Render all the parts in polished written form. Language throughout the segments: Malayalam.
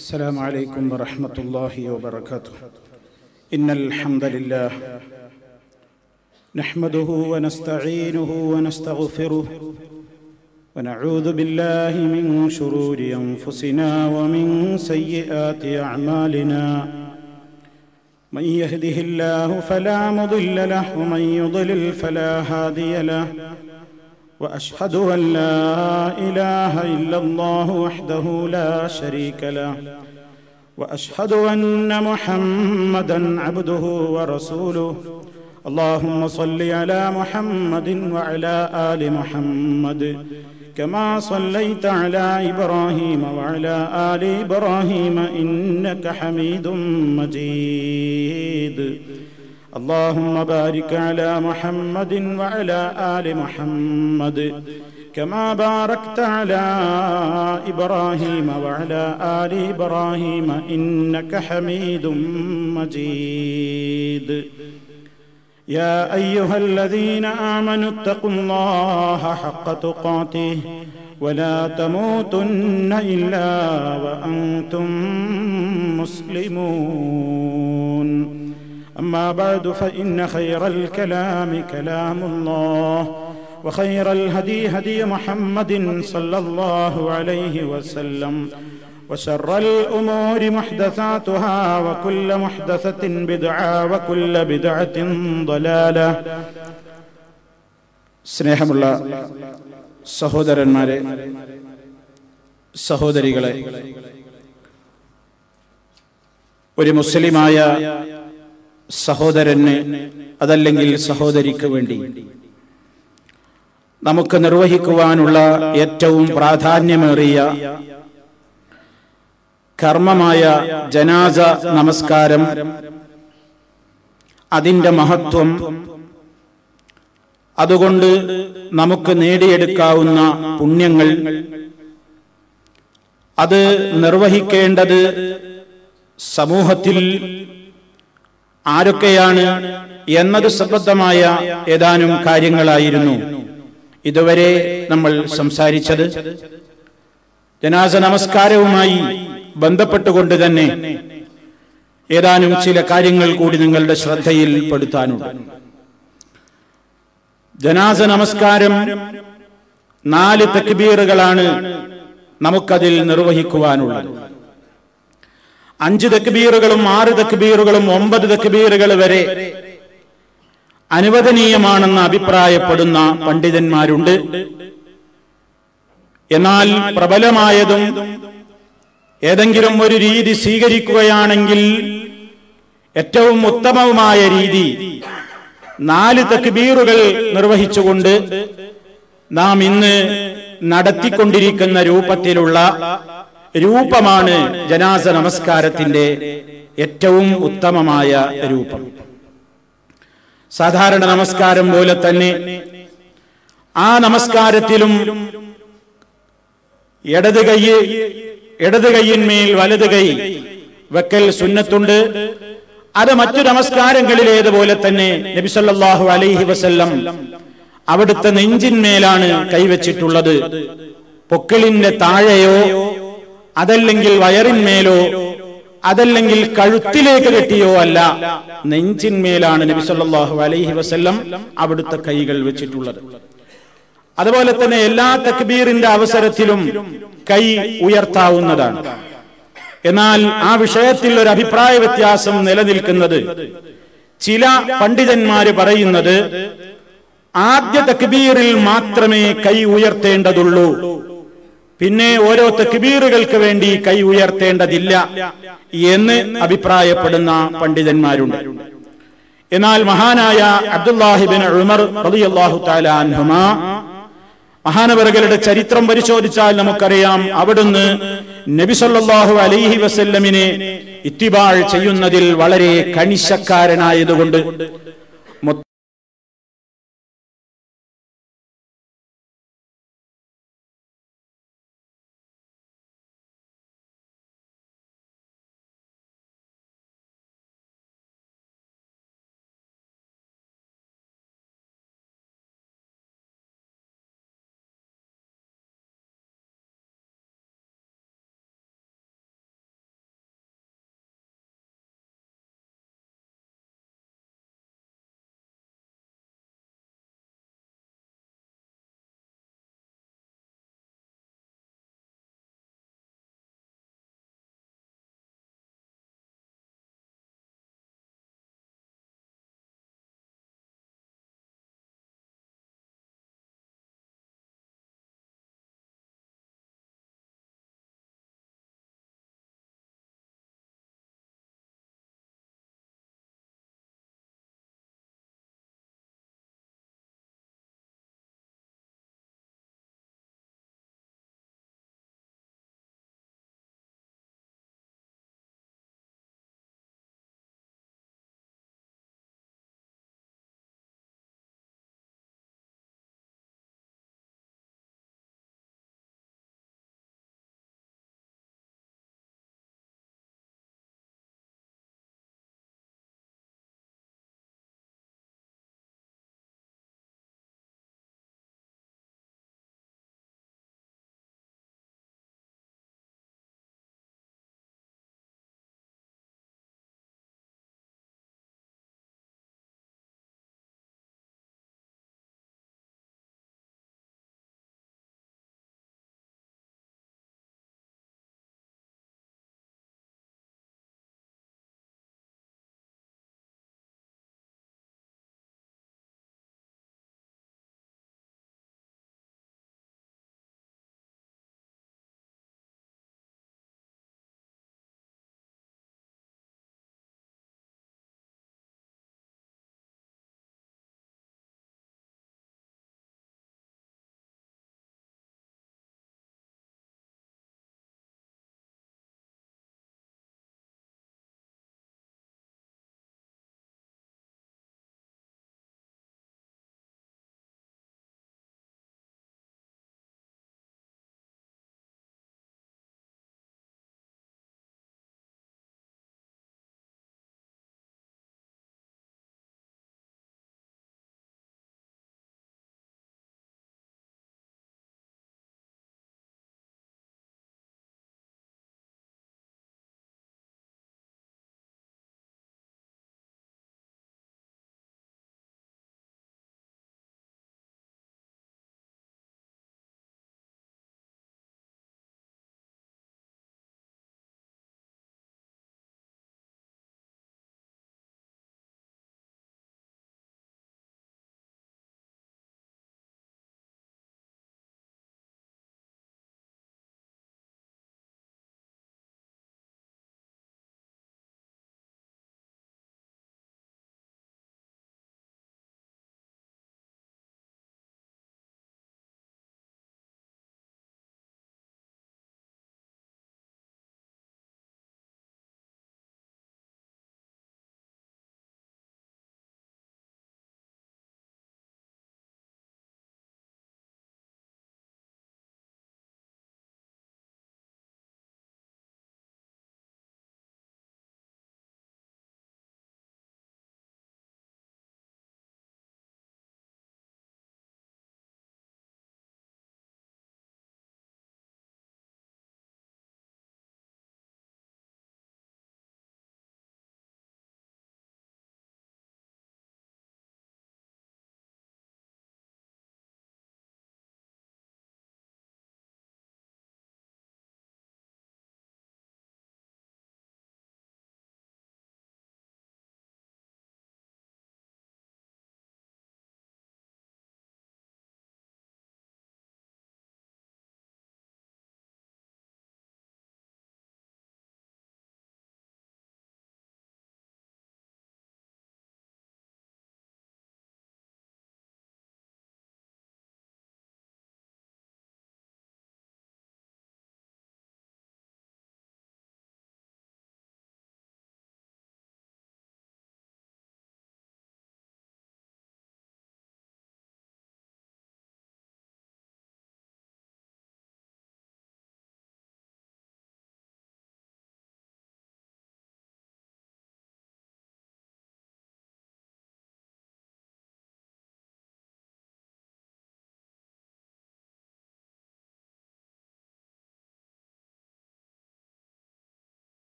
السلام عليكم ورحمة الله وبركاته. إن الحمد لله نحمده ونستعينه ونستغفره ونعوذ بالله من شرور أنفسنا ومن سيئات أعمالنا. من يهده الله فلا مضل له ومن يضلل فلا هادي له. وأشهد أن لا إله إلا الله وحده لا شريك له. وأشهد أن محمدًا عبده ورسوله. اللهم صل على محمد وعلى آل محمد كما صليت على إبراهيم وعلى آل إبراهيم إنك حميد مجيد. اللهم بارك على محمد وعلى آل محمد كما باركت على إبراهيم وعلى آل إبراهيم إنك حميد مجيد. يا أيها الذين آمنوا اتقوا الله حق تقاته ولا تموتن إلا وأنتم مسلمون. أما بعد فإن خير الكلام كلام الله وخير الهدي هدي محمد صلى الله عليه وسلم وشر الأمور محدثاتها وكل محدثة بدعة وكل بدعة ضلالة. സ്നേഹമുള്ള സഹോദരന്മാരെ, സഹോദരികളെ, ഒരു മുസ്ലിമായ സഹോദരന് അതല്ലെങ്കിൽ സഹോദരിക്ക് വേണ്ടി നമുക്ക് നിർവഹിക്കുവാനുള്ള ഏറ്റവും പ്രാധാന്യമേറിയ കർമ്മമായ ജനാസ നമസ്കാരം, അതിൻ്റെ മഹത്വം, അതുകൊണ്ട് നമുക്ക് നേടിയെടുക്കാവുന്ന പുണ്യങ്ങൾ, അത് നിർവഹിക്കേണ്ടത് സമൂഹത്തിൽ ആരൊക്കെയാണ് എന്നത് സംബന്ധമായ ഏതാനും കാര്യങ്ങളായിരുന്നു ഇതുവരെ നമ്മൾ സംസാരിച്ചത്. ജനാസ നമസ്കാരവുമായി ബന്ധപ്പെട്ടുകൊണ്ട് തന്നെ ഏതാനും ചില കാര്യങ്ങൾ കൂടി നിങ്ങളുടെ ശ്രദ്ധയിൽപ്പെടുത്താനുണ്ട്. ജനാസ നമസ്കാരം 4 തക്ബീറുകളാണ് നമുക്കതിൽ നിർവഹിക്കുവാനുള്ളത്. 5 തക്ബീറുകളും 6 തക്ബീറുകളും 9 തക്ബീറുകൾ വരെ അനുവദനീയമാണെന്ന് അഭിപ്രായപ്പെടുന്ന പണ്ഡിതന്മാരുണ്ട്. എന്നാൽ പ്രബലമായതും ഏതെങ്കിലും ഒരു രീതി സ്വീകരിക്കുകയാണെങ്കിൽ ഏറ്റവും ഉത്തമവുമായ രീതി 4 തക്ബീറുകൾ നിർവഹിച്ചുകൊണ്ട് നാം ഇന്ന് നടത്തിക്കൊണ്ടിരിക്കുന്ന രൂപമാണ് ജനാസ നമസ്കാരത്തിന്റെ ഏറ്റവും ഉത്തമമായ രൂപം. സാധാരണ നമസ്കാരം പോലെ തന്നെ ആ നമസ്കാരത്തിലും ഇടത് കൈയിന്മേൽ വലത് കൈ വെക്കൽ സുന്നത്തുണ്ട്. അത് മറ്റു നമസ്കാരങ്ങളിലേതുപോലെ തന്നെ നബി സല്ലല്ലാഹു അലൈഹി വസല്ലം അവിടുത്തെ നെഞ്ചിന്മേലാണ് കൈവച്ചിട്ടുള്ളത്. പൊക്കിളിന്റെ താഴെയോ അതല്ലെങ്കിൽ വയറിന്മേലോ അതല്ലെങ്കിൽ കഴുത്തിലേക്ക് കെട്ടിയോ അല്ല, നെഞ്ചിന്മേലാണ് നബി സല്ലല്ലാഹു അലൈഹി വസല്ലം അവിടുത്തെ കൈകൾ വെച്ചിട്ടുള്ളത്. അതുപോലെ തന്നെ എല്ലാ തക്ബീറിന്റെ അവസരത്തിലും കൈ ഉയർത്താവുന്നതാണ്. എന്നാൽ ആ വിഷയത്തിൽ ഒരു അഭിപ്രായ വ്യത്യാസം നിലനിൽക്കുന്നത്, ചില പണ്ഡിതന്മാര് പറയുന്നത് ആദ്യ തക്ബീറിൽ മാത്രമേ കൈ ഉയർത്തേണ്ടതുള്ളൂ, പിന്നെ ഓരോ തക്ബീറുകൾക്ക് വേണ്ടി കൈ ഉയർത്തേണ്ടതില്ല എന്ന് അഭിപ്രായപ്പെടുന്ന പണ്ഡിതന്മാരുണ്ട്. എന്നാൽ മഹാനായ അബ്ദുല്ലാഹി ഇബ്നു ഉമർ റളിയല്ലാഹു തആല അൻഹുമാ മഹാനവറുകളുടെ ചരിത്രം പരിശോധിച്ചാൽ നമുക്കറിയാം, അവിടുന്ന് നബി സല്ലല്ലാഹു അലൈഹി വസല്ലമിനെ ഇത്തിബാ ചെയ്യുന്നതിൽ വളരെ കണിശക്കാരനായതുകൊണ്ട്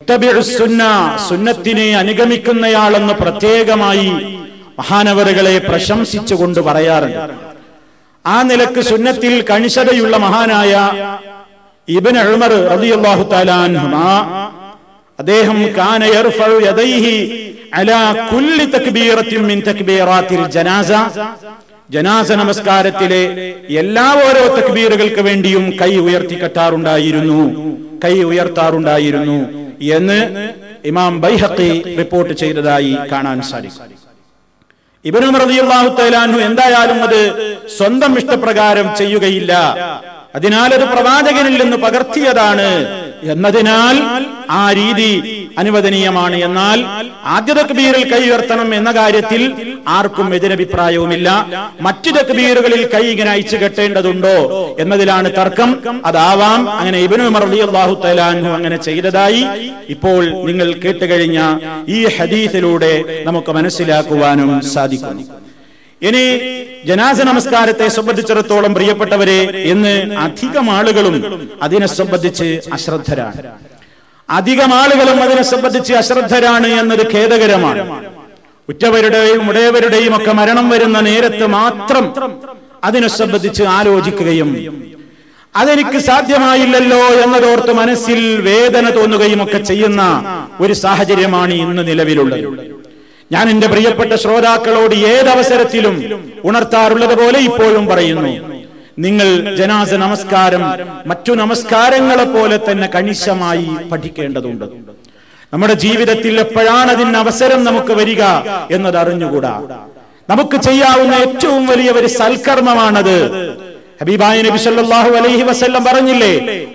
മുത്തബിഉസ് സുന്ന, സുന്നത്തിനെ അനുഗമിക്കുന്നയാളെന്ന് പ്രത്യേകമായി മഹാനവറുകളെ പ്രശംസിച്ചുകൊണ്ട് പറയാറുണ്ട്. ആ നിലക്ക് സുന്നത്തിൽ കണിശതയുള്ള മഹാനായ ഇബ്നു ഉമർ റളിയല്ലാഹു തആല അൻഹുമാ, അദ്ദേഹം കാന യർഫഉ യദൈഹി അലാ കുല്ലി തക്ബീറത്തിൻ മിൻ തക്ബീറാത്തിൽ ജനാസ, ജനാസ നമസ്കാരത്തിലെ എല്ലാ ഓരോ തക്ബീറുകൾക്ക് വേണ്ടിയും കൈ ഉയർത്താറുണ്ടായിരുന്നു എന്ന് ഇമാം ബൈഹഖി റിപ്പോർട്ട് ചെയ്തതായി കാണാൻ സാധിക്കും. ഇബ്നു ഉമർ റളിയല്ലാഹു തആല അൻഹു എന്തായാലും അത് സ്വന്തം ഇഷ്ടപ്രകാരം ചെയ്യുകയില്ല, അതിനാൽ അത് പ്രവാചകനിൽ നിന്ന് പകർത്തിയതാണ് എന്നതിനാൽ ആ രീതി അനുവദനീയമാണ്. എന്നാൽ ആദ്യ തക്ബീറിൽ കൈ ഉയർത്തണം എന്ന കാര്യത്തിൽ ആർക്കും എതിരഭിപ്രായവുമില്ല. മറ്റു തക്ബീറുകളിൽ കൈ ഇങ്ങനെ അയച്ചു കെട്ടേണ്ടതുണ്ടോ എന്നതിലാണ് തർക്കം. അതാവാം. അങ്ങനെ ഇബ്നു ഉമർ റളിയല്ലാഹു തആല അൻഹു അങ്ങനെ ചെയ്തതായി ഇപ്പോൾ നിങ്ങൾ കേട്ടുകഴിഞ്ഞ ഈ ഹദീസിലൂടെ നമുക്ക് മനസ്സിലാക്കുവാനും സാധിക്കുന്നു. ഇനി ജനാസ നമസ്കാരത്തെ സംബന്ധിച്ചിടത്തോളം പ്രിയപ്പെട്ടവരെ, ഇന്ന് അധികം ആളുകളും അതിനെ സംബന്ധിച്ച് അശ്രദ്ധരാണ് എന്നത് ഖേദകരമാണ്. ഉറ്റവരുടെയും ഉടയവരുടെയും ഒക്കെ മരണം വരുന്ന നേരത്ത് മാത്രം അതിനെ സംബന്ധിച്ച് ആലോചിക്കുകയും അതെനിക്ക് സാധ്യമായില്ലല്ലോ എന്നതോർത്ത് മനസ്സിൽ വേദന തോന്നുകയും ഒക്കെ ചെയ്യുന്ന ഒരു സാഹചര്യമാണ് ഇന്ന് നിലവിലുള്ളത്. ഞാൻ എന്റെ പ്രിയപ്പെട്ട ശ്രോതാക്കളോട് ഏതവസരത്തിലും ഉണർത്താറുള്ളത് പോലെ ഇപ്പോഴും പറയുന്നു, നിങ്ങൾ ജനാസ നമസ്കാരം മറ്റു നമസ്കാരങ്ങളെ പോലെ തന്നെ കണിശമായി പഠിക്കേണ്ടതുണ്ട്. നമ്മുടെ ജീവിതത്തിൽ എപ്പോഴാണ് അതിന് അവസരം നമുക്ക് വരിക എന്നത് അറിഞ്ഞുകൂടാ. നമുക്ക് ചെയ്യാവുന്ന ഏറ്റവും വലിയ ഒരു സൽക്കർമ്മമാണത്. ഹബീബായ നബി സല്ലല്ലാഹു അലൈഹി വസല്ലം പറഞ്ഞില്ലേ,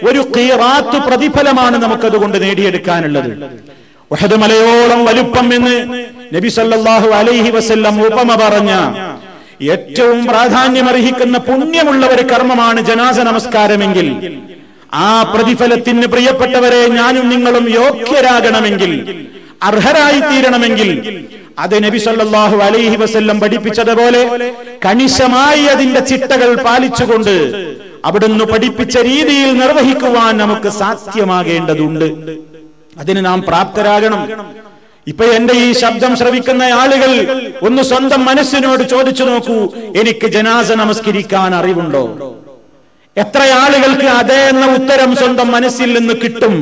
ഒരു ഖീറാത്ത് പ്രതിഫലമാണ് നമുക്കതുകൊണ്ട് നേടിയെടുക്കാനുള്ളത്. ഉഹദ് മലയോളം വലുപ്പം എന്ന് നബി സല്ലല്ലാഹു അലൈഹി വസല്ലം ഉപമ പറഞ്ഞ ഏറ്റവും പ്രാധാന്യമർഹിക്കുന്ന പുണ്യമുള്ള ഒരു കർമ്മമാണ് ജനാസ നമസ്കാരമെങ്കിൽ, ആ പ്രതിഫലത്തിന് പ്രിയപ്പെട്ടവരെ ഞാനും നിങ്ങളും യോഗ്യരാകണമെങ്കിൽ, അർഹരായി തീരണമെങ്കിൽ, അത് നബി സല്ലല്ലാഹു അലൈഹി വസല്ലം പഠിപ്പിച്ചതുപോലെ കണിശമായി അതിന്റെ ചിട്ടകൾ പാലിച്ചുകൊണ്ട് അവിടുന്ന് പഠിപ്പിച്ച രീതിയിൽ നിർവഹിക്കുവാൻ നമുക്ക് സാധ്യമാകേണ്ടതുണ്ട്. അതിന് നാം പ്രാപ്തരാകണം. ഇപ്പൊ എന്റെ ഈ ശബ്ദം ശ്രവിക്കുന്ന ആളുകൾ ഒന്ന് സ്വന്തം മനസ്സിനോട് ചോദിച്ചു നോക്കൂ, എനിക്ക് ജനാസ നമസ്കരിക്കാൻ അറിവുണ്ടോ? എത്ര ആളുകൾക്ക് അതേ എന്ന ഉത്തരം സ്വന്തം മനസ്സിൽ നിന്ന് കിട്ടും?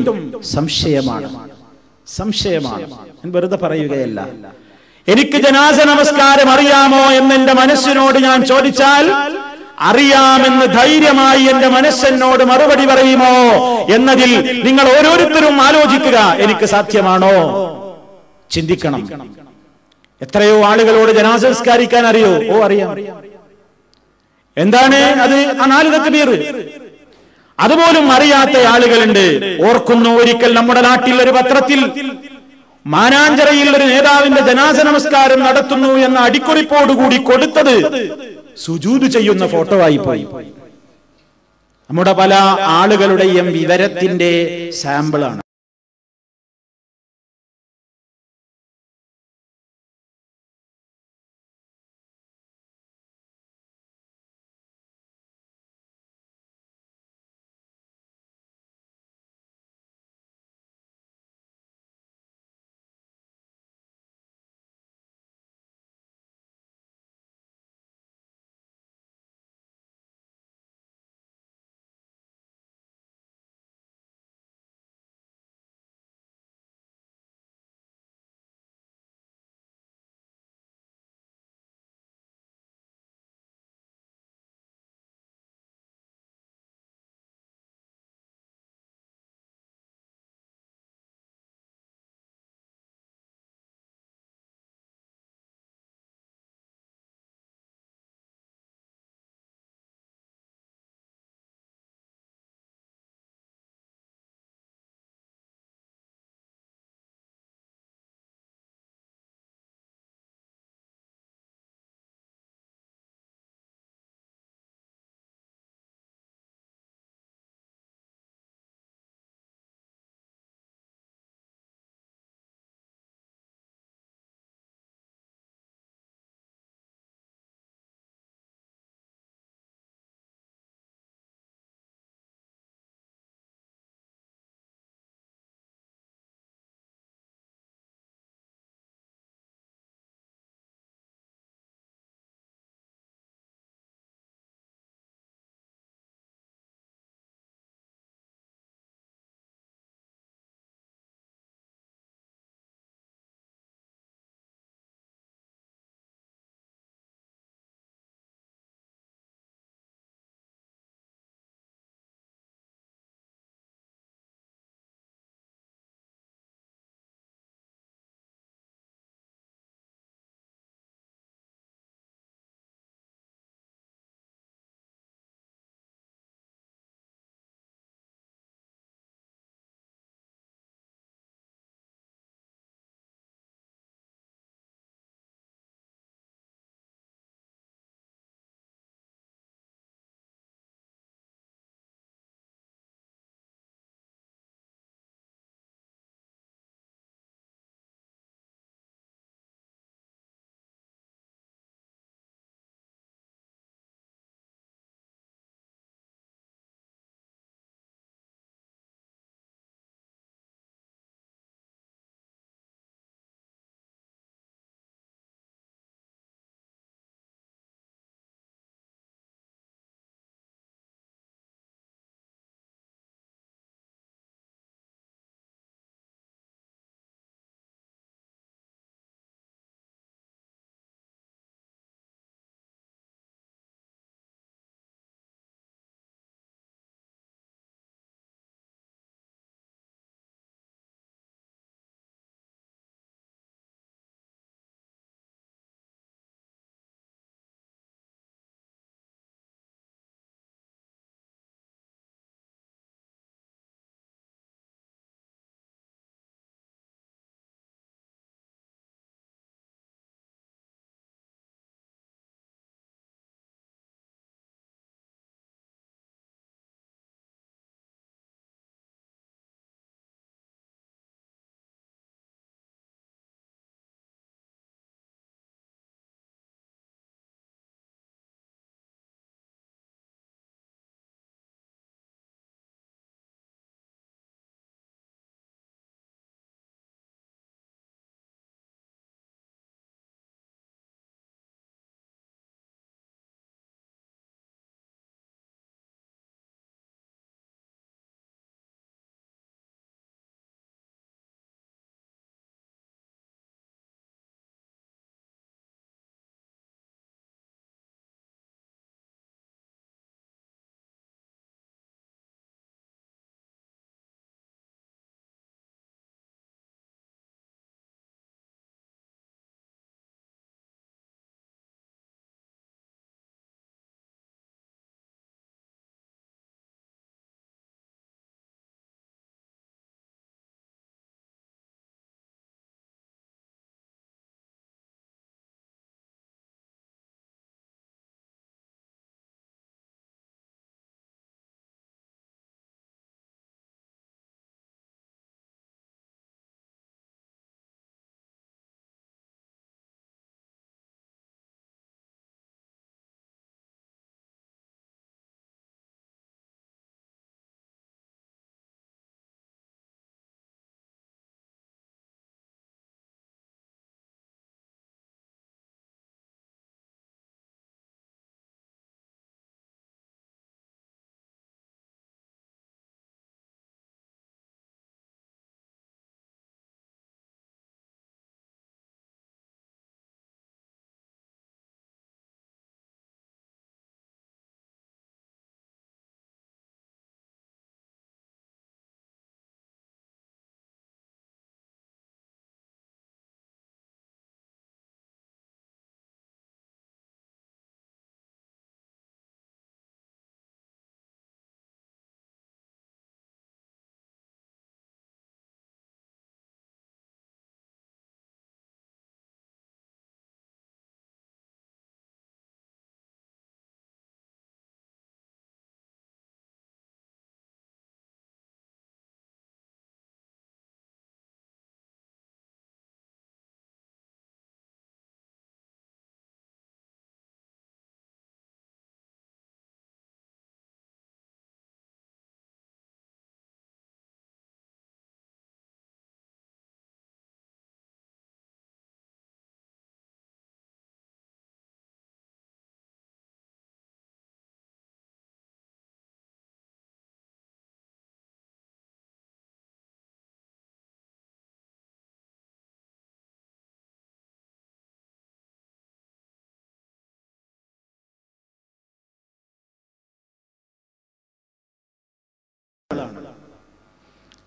സംശയമാണ്. ഞാൻ വെറുതെ പറയുകയല്ല. എനിക്ക് ജനാസ നമസ്കാരം അറിയാമോ എന്ന് എന്റെ മനസ്സിനോട് ഞാൻ ചോദിച്ചാൽ, അറിയാമെന്ന് ധൈര്യമായി എന്റെ മനസ്സെന്നോട് മറുപടി പറയുമോ എന്നതിൽ നിങ്ങൾ ഓരോരുത്തരും ആലോചിക്കുക. എനിക്ക് സാധ്യമാണോ? ചിന്തിക്കണം. എത്രയോ ആളുകളോട് ജനാസ നമസ്കരിക്കാൻ അറിയോ? അറിയാം. എന്താണ് അത്? ആ 4 തക്ബീർ. അതുപോലും അറിയാത്ത ആളുകളുണ്ട്. ഓർക്കുന്നു, ഒരിക്കൽ നമ്മുടെ നാട്ടിൽ ഒരു പത്രത്തിൽ മാനാഞ്ചിറയിൽ ഒരു നേതാവിന്റെ ജനാസ നമസ്കാരം നടത്തുന്നു എന്ന അടിക്കുറിപ്പോടുകൂടി കൊടുത്തത് സുജൂദ് ചെയ്യുന്ന ഫോട്ടോ ആയി പോയി. നമ്മുടെ പല ആളുകളുടെയും വിവരത്തിന്റെ സാമ്പിളാണ്.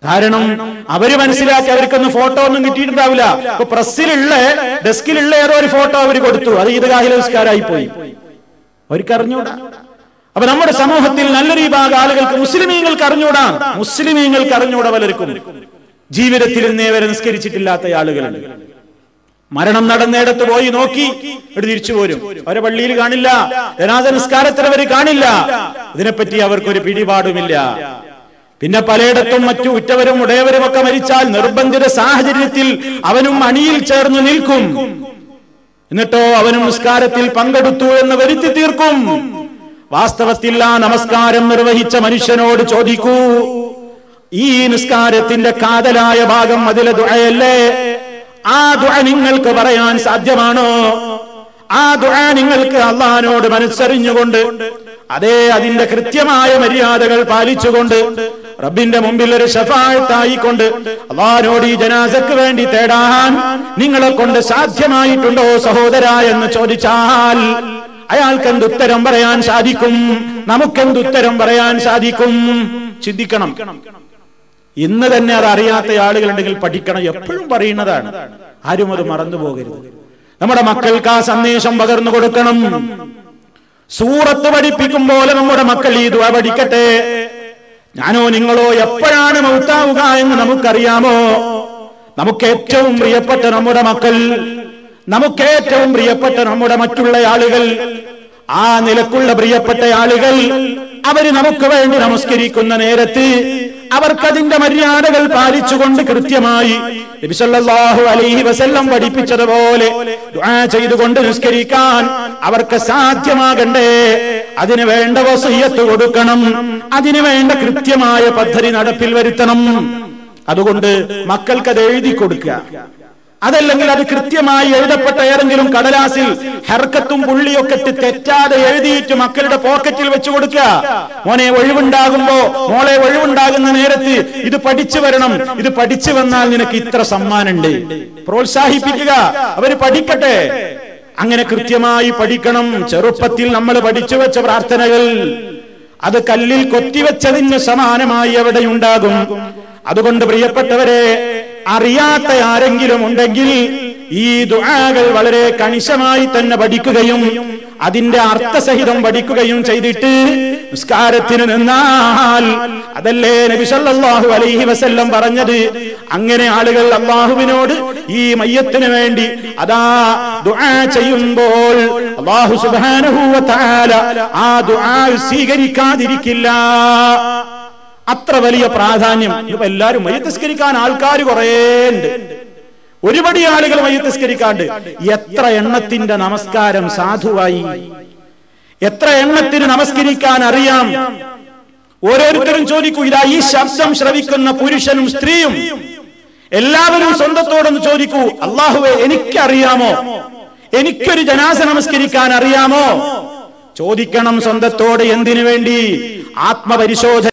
കാരണം അവര് മനസ്സിലാക്കി അവർക്കൊന്നും ഫോട്ടോ ഒന്നും കിട്ടിയിട്ടുണ്ടാവില്ല. ഇപ്പൊ പ്രസ്സിലുള്ള ഡെസ്കിലുള്ള ഏതോ ഒരു ഫോട്ടോ അവർ കൊടുത്തു, അത് ഈദ്ഗാഹിലെ നിസ്കാരമായി പോയി, അവർക്ക് അറിഞ്ഞൂടാ. അപ്പൊ നമ്മുടെ സമൂഹത്തിൽ നല്ലൊരു വിഭാഗം ആളുകൾക്ക് മുസ്ലിമീങ്ങൾക്ക് അറിഞ്ഞൂടാ, മുസ്ലിമീങ്ങൾക്ക് അറിഞ്ഞൂടാ. പലർക്കും ജീവിതത്തിൽ ഇന്നേ വരെ നിസ്കരിച്ചിട്ടില്ലാത്ത ആളുകളുണ്ട്. മരണം നടന്നിടത്ത് പോയി നോക്കി ഇവിടെ തിരിച്ചു പോരും, അവരെ പള്ളിയിൽ കാണില്ല, ജനാസ നിസ്കാരത്തിൽ അവർ കാണില്ല. ഇതിനെപ്പറ്റി അവർക്കൊരു പിടിപാടുമില്ല. പിന്നെ പലയിടത്തും മറ്റു ഉറ്റവരും ഉടയവരും ഒക്കെ മരിച്ചാൽ നിർബന്ധിത സാഹചര്യത്തിൽ അവനും അണിയിൽ ചേർന്ന് നിൽക്കും. എന്നിട്ടോ അവനും നിസ്കാരത്തിൽ പങ്കെടുത്തു എന്ന് വരുത്തി തീർക്കും. വാസ്തവത്തിൽ ആ നമസ്കാരം നിർവഹിച്ച മനുഷ്യനോട് ചോദിക്കൂ, ഈ നിസ്കാരത്തിന്റെ കാതലായ ഭാഗം അതിലെ ദുആയല്ലേ? ആ ദുആ നിങ്ങൾക്ക് പറയാൻ സാധ്യമാണോ? ആ ദുആ നിങ്ങൾക്ക് അല്ലാഹുവിനോട് മനസ്സറിഞ്ഞുകൊണ്ട്, അതേ അതിന്റെ കൃത്യമായ മര്യാദകൾ പാലിച്ചുകൊണ്ട്, റബ്ബിന്റെ മുമ്പിൽ ഒരു ശഫാഅത്തായിക്കൊണ്ട് അല്ലാഹുവിനോട് ഈ ജനാസക്ക് വേണ്ടി തേടാൻ നിങ്ങളെ കൊണ്ട് സാധ്യമായിട്ടുണ്ടോ സഹോദര എന്ന് ചോദിച്ചാൽ അയാൾക്ക് എന്തുത്തരം പറയാൻ സാധിക്കും? നമുക്കെന്തുത്തരം പറയാൻ സാധിക്കും? ചിന്തിക്കണം. ഇന്ന് തന്നെ അത് അറിയാത്ത ആളുകളുണ്ടെങ്കിൽ പഠിക്കണം. എപ്പോഴും പറയുന്നതാണ്, ആരും അത് മറന്നു പോകരുത്. നമ്മുടെ മക്കൾക്ക് ആ സന്ദേശം പകർന്നു കൊടുക്കണം. സൂറത്ത് പഠിപ്പിക്കും പോലെ നമ്മുടെ മക്കൾ ഈ ദുആ പഠിക്കട്ടെ. ഞാനോ നിങ്ങളോ എപ്പോഴാണ് മൗത്താവുക എന്ന് നമുക്കറിയാമോ? നമുക്ക് ഏറ്റവും പ്രിയപ്പെട്ട നമ്മുടെ മക്കൾ, നമുക്ക് ഏറ്റവും പ്രിയപ്പെട്ട നമ്മുടെ മറ്റുള്ള ആളുകൾ, ആ നിലക്കുള്ള പ്രിയപ്പെട്ട ആളുകൾ അവര് നമുക്ക് വേണ്ടി നമസ്കരിക്കുന്ന നേരത്ത് അവർക്കതിന്റെ മര്യാദകൾ പാലിച്ചുകൊണ്ട് കൃത്യമായി നബി സല്ലല്ലാഹു അലൈഹി വസല്ലം പഠിപ്പിച്ചതുപോലെ ദുആ ചെയ്തുകൊണ്ട് നിസ്കരിക്കാൻ അവർക്ക് സാധ്യമാകണ്ടേ? അതിന് വേണ്ട വസിയ്യത്ത് കൊടുക്കണം, അതിന് വേണ്ട കൃത്യമായ പദ്ധതി നടപ്പിൽ വരുത്തണം. അതുകൊണ്ട് മക്കൾക്കത് എഴുതി കൊടുക്കുക. അതല്ലെങ്കിൽ അത് കൃത്യമായി എഴുതപ്പെട്ട ഏതെങ്കിലും കടലാസിൽ ഹർക്കത്തും പുള്ളിയൊക്കെ ഇട്ട് തെറ്റാതെ എഴുതിയിട്ട് മക്കളുടെ പോക്കറ്റിൽ വെച്ചു കൊടുക്കുക. മോനെ ഒഴിവുണ്ടാകുമ്പോ, മോളെ ഒഴിവുണ്ടാകുന്ന നേരത്ത് ഇത് പഠിച്ചു വരണം, ഇത് പഠിച്ചു വന്നാൽ നിനക്ക് ഇത്ര സമ്മാനമുണ്ട്. പ്രോത്സാഹിപ്പിക്കുക, അവര് പഠിക്കട്ടെ. അങ്ങനെ കൃത്യമായി പഠിക്കണം. ചെറുപ്പത്തിൽ നമ്മൾ പഠിച്ചു വെച്ച പ്രാർത്ഥനകൾ അത് കല്ലിൽ കൊത്തിവെച്ചതിന് സമാനമായി എവിടെയുണ്ടാകും. അതുകൊണ്ട് പ്രിയപ്പെട്ടവരെ, അറിയാത്ത ആരെങ്കിലും ഉണ്ടെങ്കിൽ ഈ ദുആകൾ വളരെ കണിശമായി തന്നെ പഠിക്കുകയും അതിന്റെ അർത്ഥസഹിതം പഠിക്കുകയും ചെയ്തിട്ട് നിസ്കാരത്തിന് നിന്നാൽ, അതല്ലേ നബി സല്ലല്ലാഹു അലൈഹി വസല്ലം പറഞ്ഞത്? അങ്ങനെ ആളുകൾ അല്ലാഹുവിനോട് ഈ മയ്യത്തിന് വേണ്ടി അതാ ദുആ ചെയ്യുമ്പോൾ അല്ലാഹു സുബ്ഹാനഹു വ തആല ആ ദുആ സ്വീകരിക്കാതിരിക്കില്ല. അത്ര വലിയ പ്രാധാന്യം. ഇപ്പൊ എല്ലാവരും മയ്യത്ത് നിസ്കരിക്കാൻ ആൾക്കാർ കുറേ ഉണ്ട്, ഒരുപടി ആളുകൾ മയ്യത്ത് നിസ്കരിക്കാണ്ട്. എത്ര എണ്ണത്തിന്റെ നമസ്കാരം സാധുവായി, എത്ര എണ്ണത്തിന് നമസ്കരിക്കാൻ അറിയാം? ഓരോരുത്തരും ചോദിക്കൂ. ഇതാ ഈ ശബ്ദം ശ്രവിക്കുന്ന പുരുഷനും സ്ത്രീയും എല്ലാവരും സ്വന്തത്തോടൊന്ന് ചോദിക്കൂ, അല്ലാഹുവേ എനിക്കറിയാമോ? എനിക്കൊരു ജനാസ നമസ്കരിക്കാൻ അറിയാമോ? ചോദിക്കണം സ്വന്തത്തോട്. എന്തിനു വേണ്ടി? ആത്മപരിശോധന.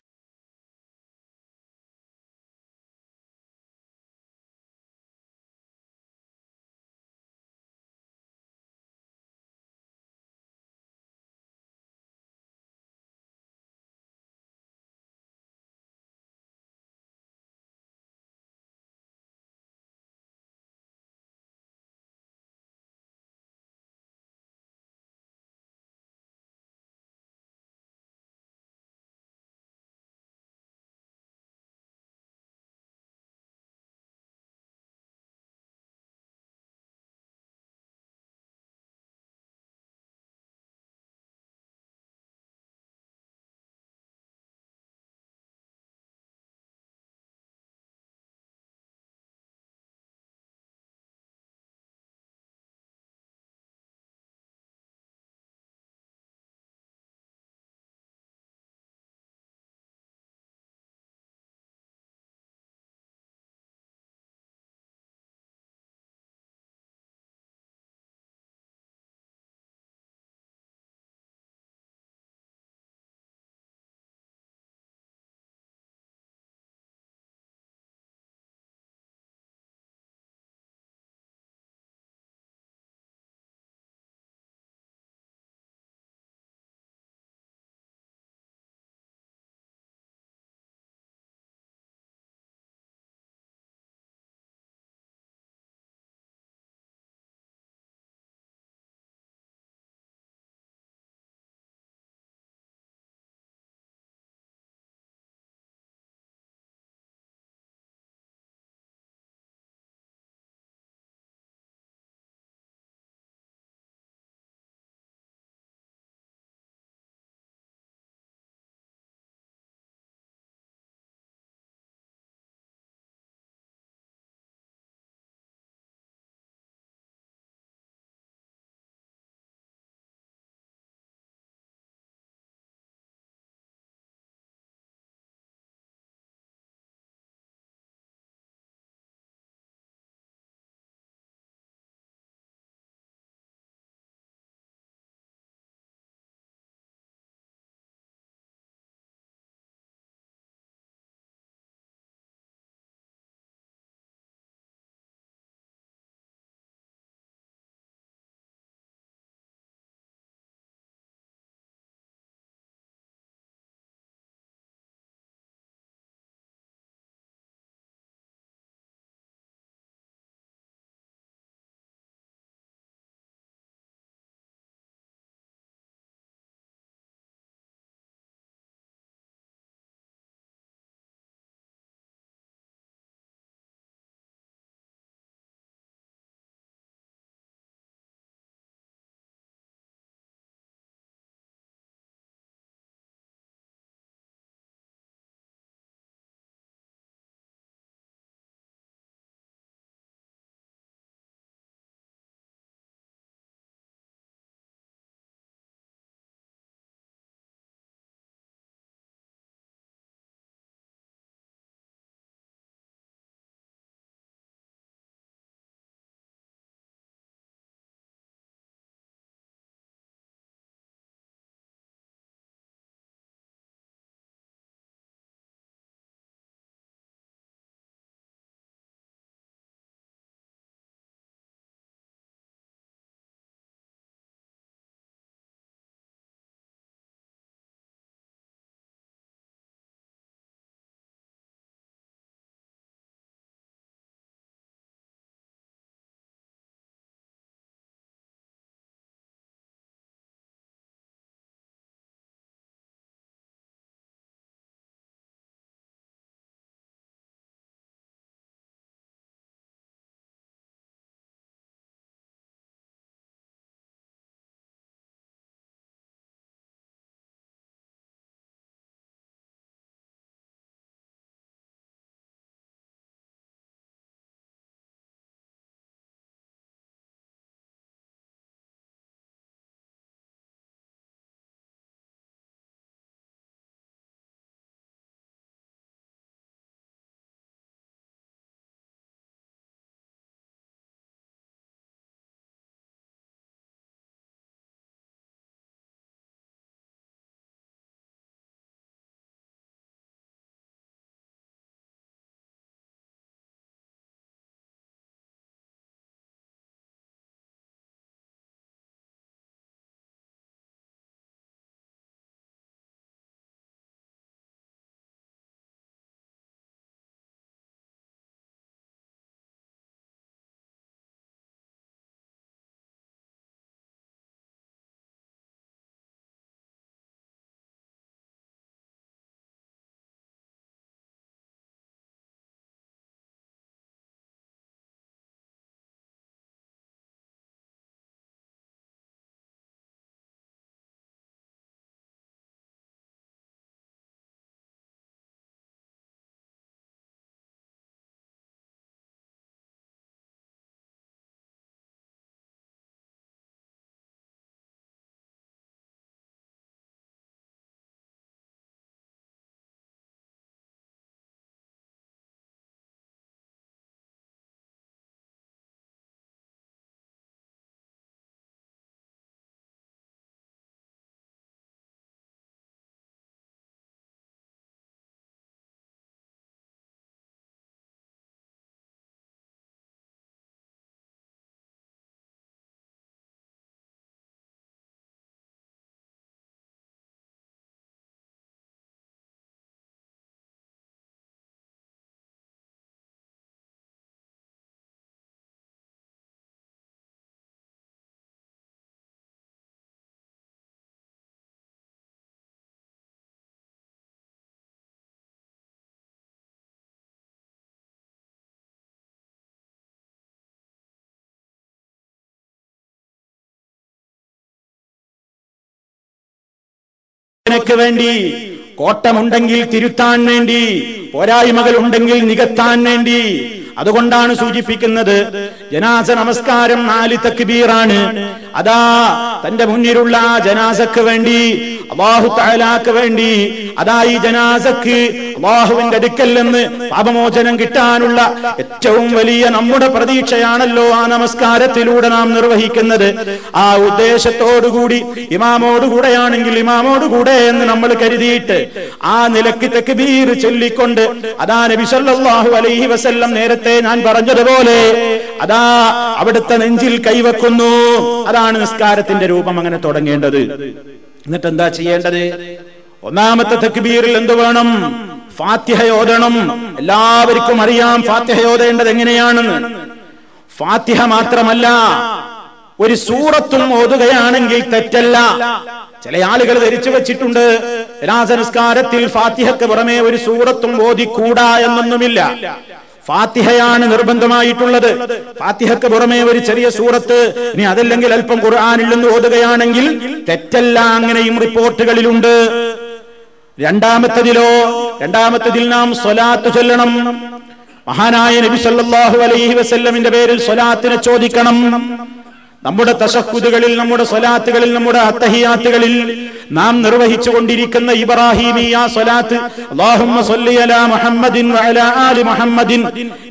ക്ക് വേണ്ടി, കോട്ടമുണ്ടെങ്കിൽ തിരുത്താൻ വേണ്ടി, പോരായ്മകൾ ഉണ്ടെങ്കിൽ നികത്താൻ വേണ്ടി. അതുകൊണ്ടാണ് സൂചിപ്പിക്കുന്നത് ജനാസ നമസ്കാരം 4 തക്ബീറാണ്. അതാ തന്റെ മുന്നിലുള്ള ആ ജനാസക്ക് വേണ്ടി, അല്ലാഹു തആലാക്ക് വേണ്ടി, അതാ ഈ ജനാസക്ക് അല്ലാഹുവിന്റെ അടുക്കൽ നിന്ന് പാപമോചനം കിട്ടാനുള്ള ഏറ്റവും വലിയ നമ്മുടെ പ്രതീക്ഷയാണല്ലോ ആ നമസ്കാരത്തിലൂടെ നാം നിർവഹിക്കുന്നത്. ആ ഉദ്ദേശത്തോടുകൂടി ഇമാമോടുകൂടെയാണെങ്കിൽ ഇമാമോടുകൂടെ എന്ന് നമ്മൾ കരുതിയിട്ട് ആ നിലക്ക് തക്ബീർ ചൊല്ലിക്കൊണ്ട് അതാ നബി സല്ലല്ലാഹു അലൈഹി വസല്ലം നേരത്തെ ഞാൻ പറഞ്ഞതുപോലെ അതാ അവിടുത്തെ നെഞ്ചിൽ കൈവെക്കുന്നു. അതാണ് നിസ്കാരത്തിന്റെ രൂപം. അങ്ങനെ തുടങ്ങേണ്ടത്. എന്നിട്ട് എന്താ ചെയ്യേണ്ടത്? ഒന്നാമത്തെ തക്ബീറിൽ എന്ത് വേണം? ഫാത്തിഹ ഓതണം. എല്ലാവർക്കും അറിയാം ഫാത്തിഹ ഓതേണ്ടത് എങ്ങനെയാണെന്ന്. ഫാത്തിഹ മാത്രമല്ല, ഒരു സൂറത്തും ഓതുകയാണെങ്കിൽ തെറ്റല്ല. ചില ആളുകൾ ധരിച്ചു വെച്ചിട്ടുണ്ട് ജനാസ നിസ്കാരത്തിൽ ഫാത്തിഹയ്ക്ക് പുറമെ ഒരു സൂറത്തും ഓതിക്കൂടാ എന്നൊന്നുമില്ല. ഫാത്തിഹയാണ് നിർബന്ധമായിട്ടുള്ളത്. ഫാത്തിഹയ്ക്ക് പുറമെ ഒരു ചെറിയ സൂറത്ത്, ഇനി അതല്ലെങ്കിൽ അല്പം ഖുർആനിൽ നിന്ന് ഓതുകയാണെങ്കിൽ തെറ്റല്ല. അങ്ങനെയും റിപ്പോർട്ടുകളിലുണ്ട്. രണ്ടാമത്തതിൽ നാം സ്വലാത്ത് ചൊല്ലണം. മഹാനായ നബി സല്ലല്ലാഹു അലൈഹി വസല്ലമിന്റെ പേരിൽ സ്വലാത്തിനെ ചോദിക്കണം. നമ്മുടെ തശഹ്ഹുദുകളിൽ, നമ്മുടെ സ്വലാത്തുകളിൽ, നമ്മുടെ അത്തഹിയാത്തുകളിൽ നാം നിർവഹിച്ചു കൊണ്ടിരിക്കുന്ന ഇബ്രാഹിമിയ സ്വലാത്ത്, അല്ലാഹുമ്മ സ്വല്ലി അലാ മുഹമ്മദിൻ വഅലാ ആലി മുഹമ്മദിൻ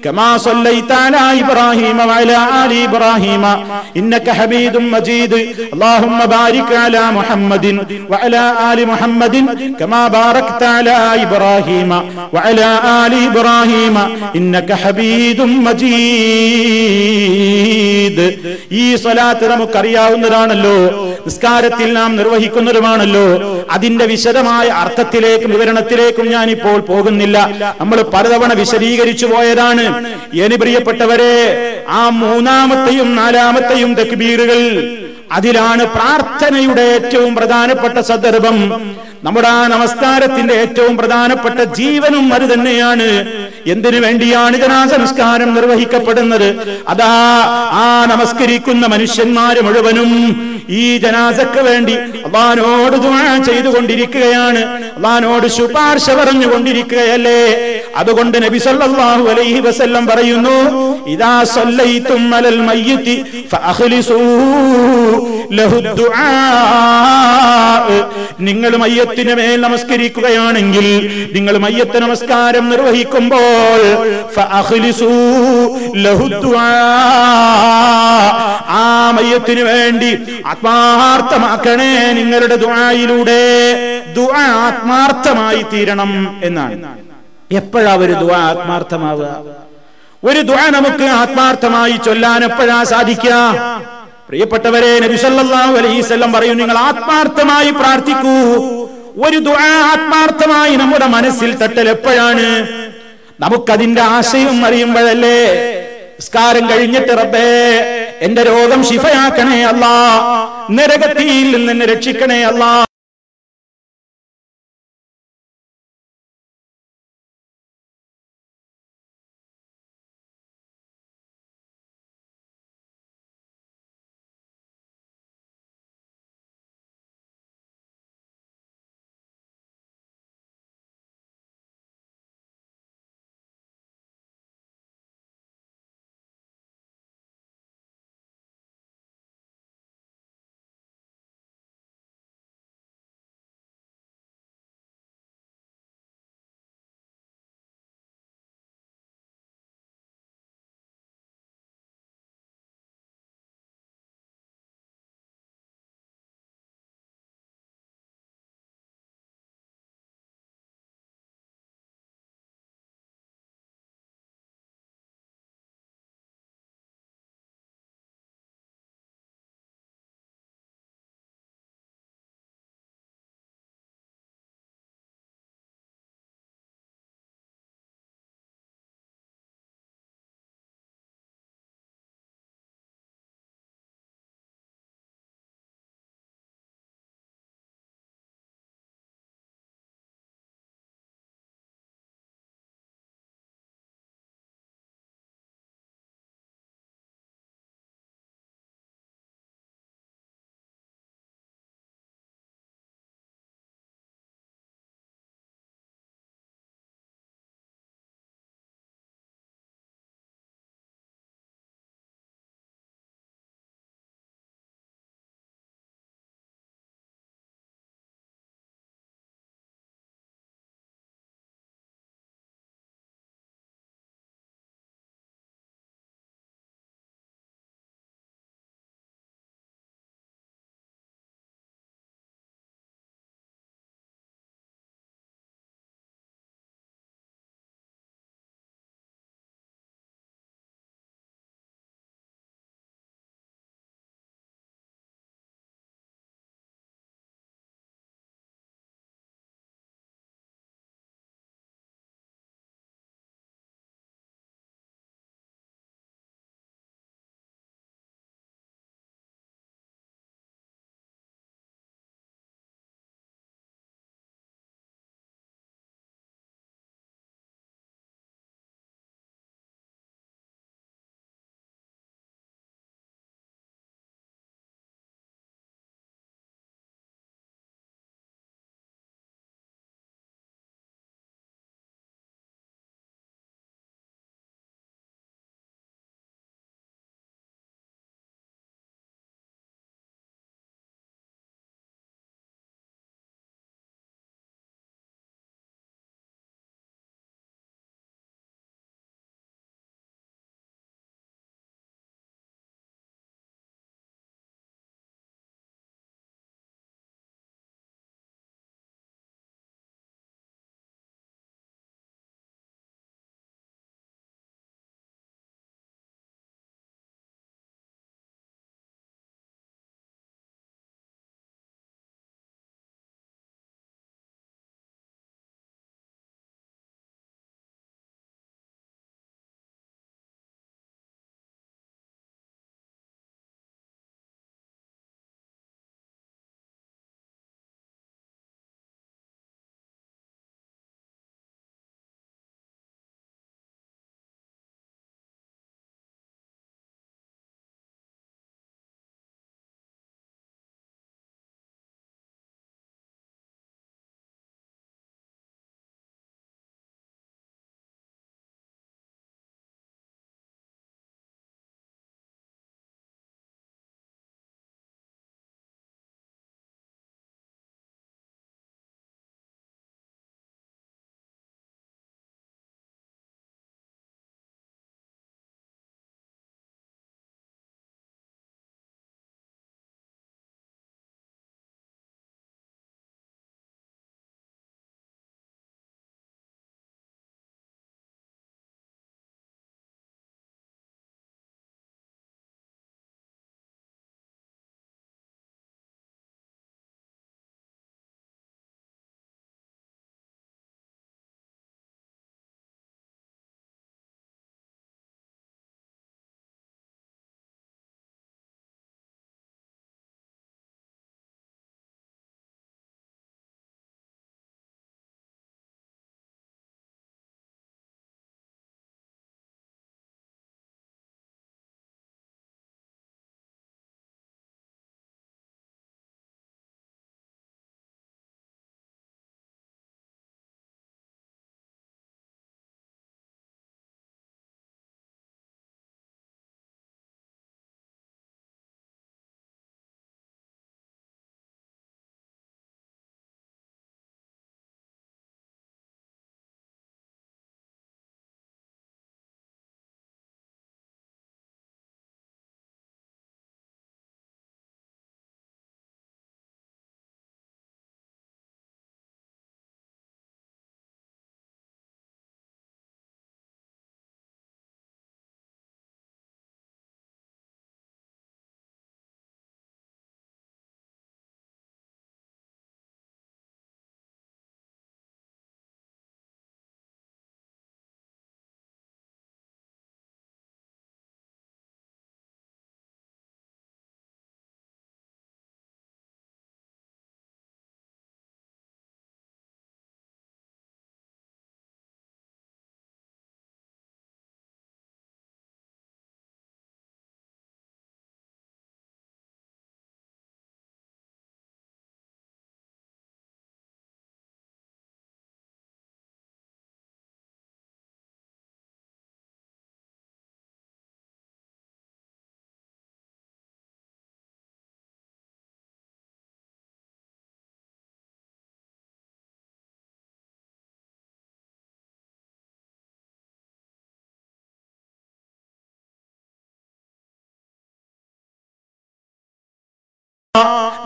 കമാ സ്വല്ലൈത അലാ ഇബ്രാഹീമ വഅലാ ആലി ഇബ്രാഹീമ ഇന്നക ഹമീദും മജീദ് അല്ലാഹുമ്മ ബാരിക് അലാ മുഹമ്മദിൻ വഅലാ ആലി മുഹമ്മദിൻ കമാ ബാരക്ത അലാ ഇബ്രാഹീമ വഅലാ ആലി ഇബ്രാഹീമ ഇന്നക ഹമീദും മജീദ്. ഈ സ്വലാത്ത് നമുക്കറിയാവുന്നതാണല്ലോ, നിസ്കാരത്തിൽ നാം നിർവഹിക്കുന്നതുമാണല്ലോ. അതിന്റെ വിശദമായ അർത്ഥത്തിലേക്കും വിവരണത്തിലേക്കും ഞാനിപ്പോൾ പോകുന്നില്ല. നമ്മൾ പലതവണ വിശദീകരിച്ചു പോയതാണ്. ഇനി പ്രിയപ്പെട്ടവരെ, ആ 3ാമത്തെയും 4ാമത്തെയും തക്ബീറുകൾ, അതിലാണ് പ്രാർത്ഥനയുടെ ഏറ്റവും പ്രധാനപ്പെട്ട സന്ദർഭം. നമ്മുടെ ആ നമസ്കാരത്തിന്റെ ഏറ്റവും പ്രധാനപ്പെട്ട ജീവനും അത് തന്നെയാണ്. എന്തിനു വേണ്ടിയാണ് ജനാസ നമസ്കാരം നിർവഹിക്കപ്പെടുന്നത്? അതാ ആ നമസ്കരിക്കുന്ന മനുഷ്യന്മാര് മുഴുവനും ഈ ജനാസക്ക് വേണ്ടി അല്ലാഹുവോട് ദുആ ചെയ്തുകൊണ്ടിരിക്കുകയാണ്, അല്ലാഹുവോട് ശുപാർശ പറഞ്ഞുകൊണ്ടിരിക്കുകയല്ലേ. അതുകൊണ്ട് നബി സല്ലല്ലാഹു അലൈഹി വസല്ലം പറയുന്നു, ഇദാ സല്ലൈതും അലൽ മയ്യിതി ഫഅഖ്ലിസൂ ലഹു ദുആ. നിങ്ങൾ മയ്യത്തിന് മേൽ നമസ്കരിക്കുകയാണെങ്കിൽ, നിങ്ങൾ മയ്യത്ത് നമസ്കാരം നിർവഹിക്കുമ്പോൾ ഫഅഖ്ലിസൂ ലഹു ദുആ, ആ മയ്യത്തിന് വേണ്ടി ആത്മാർത്ഥമാക്കണേ നിങ്ങളുടെ ദുആയിലൂടെ. ദുആ ആത്മാർത്ഥമായി തീരണം എന്നാണ്. എപ്പോഴാ ഒരു ദുആ ആത്മാർത്ഥമാവുക? ഒരു ദുആ നമുക്ക് ആത്മാർത്ഥമായി ചൊല്ലാൻ എപ്പോഴാ സാധിക്കുക? പ്രിയപ്പെട്ടവരെ, നബി സല്ലല്ലാഹു അലൈഹി വസല്ലം പറയും, നിങ്ങൾ ആത്മാർത്ഥമായി പ്രാർത്ഥിക്കൂ. ഒരു ദുആ ആത്മാർത്ഥമായി നമ്മുടെ മനസ്സിൽ തട്ടൽ എപ്പോഴാണ്? നമുക്കതിന്റെ ആശയം അറിയുമ്പോഴല്ലേ. നിസ്കാരം കഴിഞ്ഞിട്ട് റബ്ബേ എന്റെ രോഗം ശിഫയാക്കണേ അല്ലാ, നരകത്തിൽ നിന്ന് എന്നെ രക്ഷിക്കണേ അല്ലാ,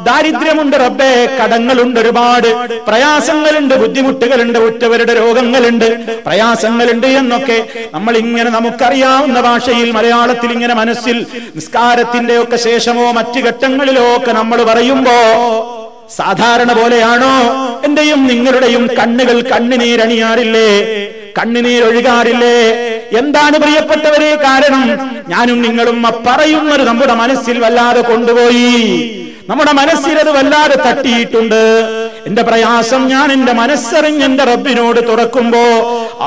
ദാരിദ്ര്യമുണ്ട് റബ്ബേ, കടങ്ങളുണ്ട്, ഒരുപാട് പ്രയാസങ്ങളുണ്ട്, ബുദ്ധിമുട്ടുകളുണ്ട്, ഉറ്റവരുടെ രോഗങ്ങളുണ്ട്, പ്രയാസങ്ങളുണ്ട് എന്നൊക്കെ നമ്മൾ ഇങ്ങനെ നമുക്കറിയാവുന്ന ഭാഷയിൽ മലയാളത്തിൽ ഇങ്ങനെ മനസ്സിൽ നിസ്കാരത്തിന്റെ ഒക്കെ ശേഷമോ മറ്റു ഘട്ടങ്ങളിലോ ഒക്കെ നമ്മൾ പറയുമ്പോ സാധാരണ പോലെയാണോ എന്റെയും നിങ്ങളുടെയും കണ്ണുകൾ കണ്ണുനീരണിയാറില്ലേ? കണ്ണുനീരൊഴുകാറില്ലേ? എന്താണ് പ്രിയപ്പെട്ടവരെ കാരണം? ഞാനും നിങ്ങളും പറയുന്നത് നമ്മുടെ മനസ്സിൽ വല്ലാതെ കൊണ്ടുപോയി, നമ്മുടെ മനസ്സിലത് വല്ലാതെ തട്ടിയിട്ടുണ്ട്. എന്റെ പ്രയാസം ഞാൻ എന്റെ മനസ്സറിഞ്ഞ് എന്റെ റബ്ബിനോട് തുറക്കുമ്പോ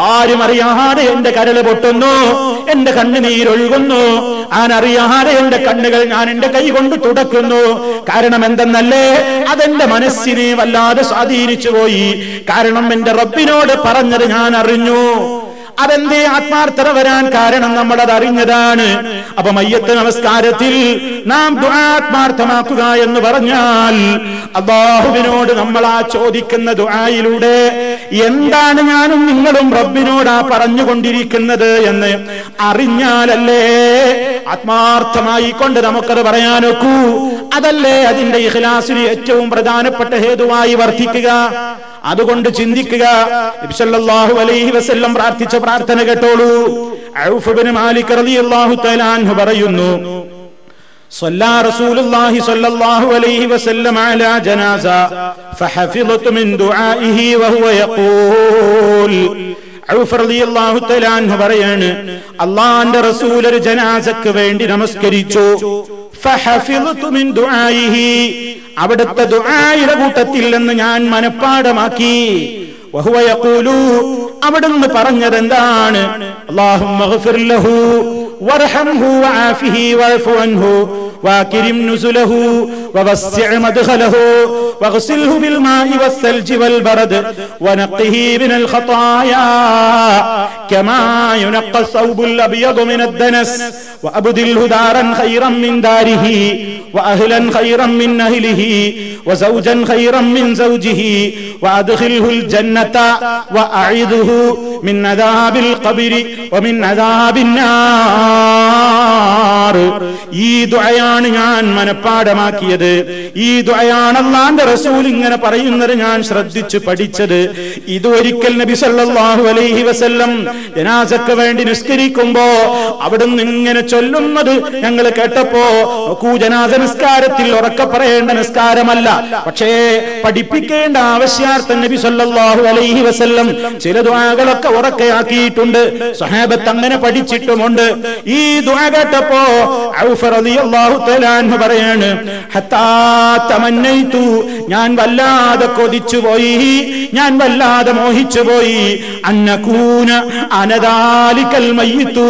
ആരും അറിയാതെ എന്റെ കരള് പൊട്ടുന്നു, എന്റെ കണ്ണുനീരൊഴുകുന്നു. ആനറിയാതെ എന്റെ കണ്ണുകൾ ഞാൻ എന്റെ കൈ കൊണ്ട് തുടക്കുന്നു. കാരണം എന്തെന്നല്ലേ? അതെന്റെ മനസ്സിനെ വല്ലാതെ സ്വാധീനിച്ചു പോയി. കാരണം എന്റെ റബ്ബിനോട് പറഞ്ഞത് ഞാൻ അറിഞ്ഞു. അതെന്തേ ആത്മാർത്ഥത വരാൻ കാരണം? നമ്മളത് അറിഞ്ഞതാണ്. അപ്പൊ മയ്യത്ത് നമസ്കാരത്തിൽ നാം ദുആ ആത്മാർത്ഥമാക്കുക എന്ന് പറഞ്ഞാൽ അല്ലാഹുവിനോട് നമ്മൾ ആ ചോദിക്കുന്ന ദുആയിലൂടെ എന്താണ് ഞാനും നിങ്ങളും റബ്ബിനോട് ആ പറഞ്ഞുകൊണ്ടിരിക്കുന്നത് എന്ന് അറിഞ്ഞാലല്ലേ ആത്മാർത്ഥമായി കൊണ്ട് നമുക്കത് പറയാനൊക്കൂ. അതല്ലേ അതിന്റെ ഇഖ്ലാസിന് ഏറ്റവും പ്രധാനപ്പെട്ട ഹേതുവായി വർദ്ധിക്കുക. അതുകൊണ്ട് ചിന്തിക്കുക. നബി സല്ലല്ലാഹു അലൈഹി വസല്ലം പ്രാർത്ഥിച്ച പ്രാർത്ഥന കേട്ടോളൂ. ഔഫ് ഇബ്നു മാലിക് റളിയല്ലാഹു തആല അൻഹു പറയുന്നു, صلى رسول الله صلى الله عليه وسلم على جنازة فحفظت من دعائه وهو يقول. ഔഫ് റളിയല്ലാഹു തആല അൻഹു പറയാണ്, അല്ലാഹുവിന്റെ റസൂൽ ഒരു ജനാസക്ക് വേണ്ടി നമസ്കരിച്ചു. ഫഹഫിളതു മിൻ ദുആഇഹി, അവിടുത്തെ ദുആയുടെ കൂട്ടത്തിൽ നിന്ന് ഞാൻ മനപ്പാഠമാക്കി. വഹുവ യഖൂലു, അവിടുന്ന് പറഞ്ഞത് എന്താണ്? അല്ലാഹുമ്മഗ്ഫിർ ലഹു വർഹംഹു വആഫിഹി വഅഫു അൻഹു واكرم نزله ووسع مدخله واغسله بالماء والثلج والبرد ونقه من الخطايا كما ينقى الثوب الأبيض من الدنس وأبدله دارا خيرا من داره وأهلا خيرا من أهله وزوجا خيرا من زوجه وأدخله الجنة وأعذه من عذاب القبر ومن عذاب النار. ഈ ദുആയാണ് ഞാൻ മനപ്പാഠമാക്കിയത്. ഈ ദുആയാണ് അല്ലാഹുവിന്റെ റസൂൽ ഇങ്ങനെ പറയുന്നത് ഞാൻ ശ്രദ്ധിച്ചു പഠിച്ചത്. ഇത് ഒരിക്കൽ നബി സല്ലല്ലാഹു അലൈഹി വസല്ലം ജനാസക്ക് വേണ്ടി നിസ്കരിക്കുമ്പോ അവിടുന്ന് ഇങ്ങനെ ചൊല്ലുന്നത് ഞങ്ങൾ കേട്ടപ്പോ, നോക്കൂ, ജനാസ നിസ്കാരത്തിൽ ഉറക്കെ പറയേണ്ട നിസ്കാരമല്ല, പക്ഷേ പഠിപ്പിക്കേണ്ട ആവശ്യാർത്ഥം നബി സല്ലല്ലാഹു അലൈഹി വസല്ലം ചില ദുആകളൊക്കെ ഉറക്കെയാക്കിയിട്ടുണ്ട്. സ്വഹാബത്ത് അങ്ങനെ പഠിച്ചിട്ടുമുണ്ട്. ഈ ദുആ കേട്ടപ്പോ ഔഫ് റളിയല്ലാഹു തആല അൻഹു പറയാണ്, ഹത്താ തമന്നൈതു, ഞാൻ വല്ലാതെ കൊതിച്ചുപോയി, ഞാൻ വല്ലാതെ മോഹിച്ചുപോയി, അന്നകൂന അനദാലിക്കൽ മയ്യിത്തു,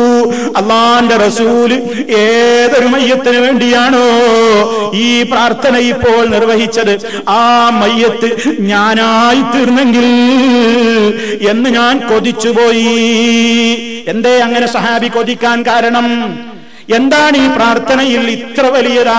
അല്ലാഹുവിന്റെ റസൂൽ ഏതൊരു മയ്യത്തിന് വേണ്ടിയാണോ ഈ പ്രാർത്ഥന ഇപ്പോൾ നിർവഹിച്ചത്, ആ മയ്യത്ത് ഞാനായി തീർന്നെങ്കിൽ എന്ന് ഞാൻ കൊതിച്ചുപോയി. എന്തേ അങ്ങനെ സഹാബി കൊതിക്കാൻ കാരണം? എന്താണ് ഈ പ്രാർത്ഥനയിൽ ഇത്ര വലിയൊരു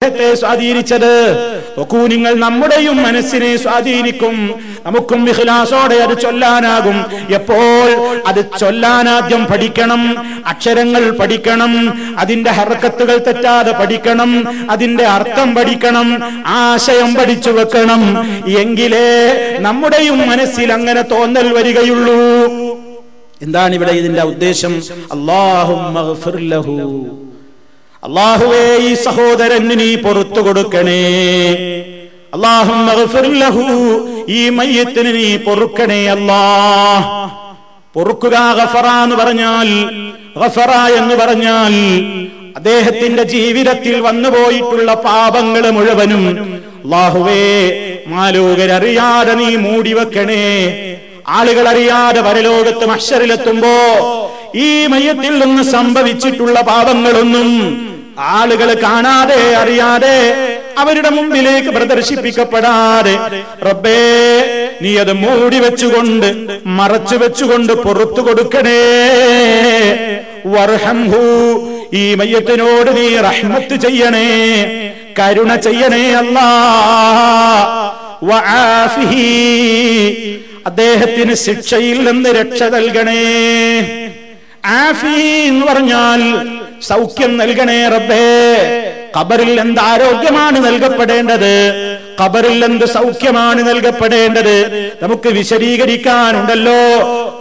സ്വാധീനിച്ചത്. നോക്കൂ നിങ്ങൾ, നമ്മുടെയും മനസ്സിനെ സ്വാധീനിക്കും. നമുക്കും ഇഖ്ലാസോടെ അത് ചൊല്ലാനാകും. എപ്പോൾ അത് ചൊല്ലാനാദ്യം പഠിക്കണം, അക്ഷരങ്ങൾ പഠിക്കണം, അതിന്റെ ഹർക്കത്തുകൾ തെറ്റാതെ പഠിക്കണം, അതിന്റെ അർത്ഥം പഠിക്കണം, ആശയം പഠിച്ചു വെക്കണം. എങ്കിലേ നമ്മുടെയും മനസ്സിൽ അങ്ങനെ തോന്നൽ വരികയുള്ളൂ. എന്താണ് ഇവിടെ ഇതിന്റെ ഉദ്ദേശം? അല്ലാഹുമ്മ ഗ്ഫിർ ലഹു, അല്ലാഹുവേ ഈ സഹോദരന് നീ പുറത്തു കൊടുക്കണേ. അല്ലാഹുമ്മ ഗ്ഫിർ ലഹു, ഈ മയ്യിത്തിന് നീ പൊറുക്കണേ അല്ലാഹ്. പൊറുക്കുക ഗഫറ എന്ന് പറഞ്ഞാൽ, ഗഫറ എന്ന് പറഞ്ഞാൽ അദ്ദേഹത്തിന്റെ ജീവിതത്തിൽ വന്നുപോയിട്ടുള്ള പാപങ്ങൾ മുഴുവനും അല്ലാഹുവേ മാലോകരറിയാതെ നീ മൂടി വെക്കണേ. ആളുകൾ അറിയാതെ പരലോകത്ത് മഹ്ശറിലെത്തുമ്പോ ഈ മയ്യത്തിൽ നിന്ന് സംഭവിച്ചിട്ടുള്ള പാപങ്ങളൊന്നും ആളുകൾ കാണാതെ അറിയാതെ അവരുടെ മുമ്പിലേക്ക് പ്രദർശിപ്പിക്കപ്പെടാതെ റബ്ബേ നീ അത് മൂടി വെച്ചുകൊണ്ട് മറച്ചു വെച്ചുകൊണ്ട് പുറത്തു കൊടുക്കണേ. വർഹംഹു, ഈ മയ്യത്തിനോട് നീ റഹ്മത്ത് ചെയ്യണേ, കരുണ ചെയ്യണേ അല്ലാഹ്. വആഫിഹി, അദ്ദേഹത്തിന് ശിക്ഷയിൽ നിന്ന് രക്ഷ നൽകണേ. ആഫി എന്ന് പറഞ്ഞാൽ സൗഖ്യം നൽകണേ റബ്ബേ. ഖബറിൽ എന്ത് ആരോഗ്യമാണ് നൽകപ്പെടേണ്ടത്, ഖബറിൽ എന്ത് സൗഖ്യമാണ് നൽകപ്പെടേണ്ടത് നമുക്ക് വിശദീകരിക്കാനുണ്ടല്ലോ.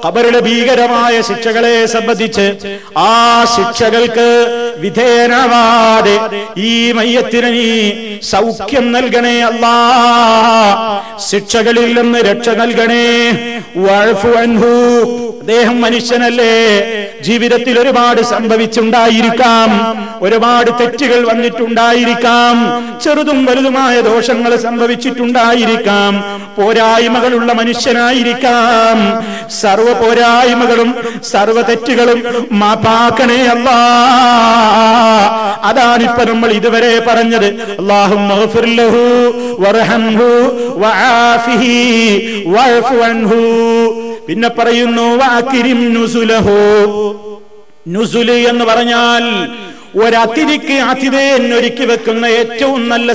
ഖബറിലെ ഭീകരമായ ശിക്ഷകളെ സംബന്ധിച്ച് ആ ശിക്ഷകൾക്ക് വിധേയനാവാതെ ഈ മയ്യത്തിന് നീ സൗഖ്യം നൽകണേ അല്ലാഹ്. ശിക്ഷകളിൽ നിന്ന് രക്ഷ നൽകണേ. വഅഫു അൻഹു, അദ്ദേഹം മനുഷ്യനല്ലേ, ജീവിതത്തിൽ ഒരുപാട് സംഭവിച്ചുണ്ടായിരിക്കാം, ഒരുപാട് തെറ്റുകൾ വന്നിട്ടുണ്ടായിരിക്കാം, ചെറുതും വലുതുമായ ദോഷങ്ങൾ സംഭവിച്ചിട്ടുണ്ടായിരിക്കാം, പോരായ്മകളുള്ള മനുഷ്യനായിരിക്കാം. സർവ പോരായ്മകളും സർവ തെറ്റുകളും മാപ്പാക്കണേ അല്ലാഹ്. അതാണിപ്പോ നമ്മൾ ഇതുവരെ പറഞ്ഞത്. അല്ലാഹുമ്മ ഗ്ഫിർ ലഹു വർഹംഹു വആഫിഹി വഅഫു അൻഹു. പിന്നെ പറയുന്നു വഅകിരിം നുസുലഹു. നുസുല് എന്ന് പറഞ്ഞാൽ ഒരതിഥിക്ക് അതിഥേയൻ ഒരുക്കി വെക്കുന്ന ഏറ്റവും നല്ല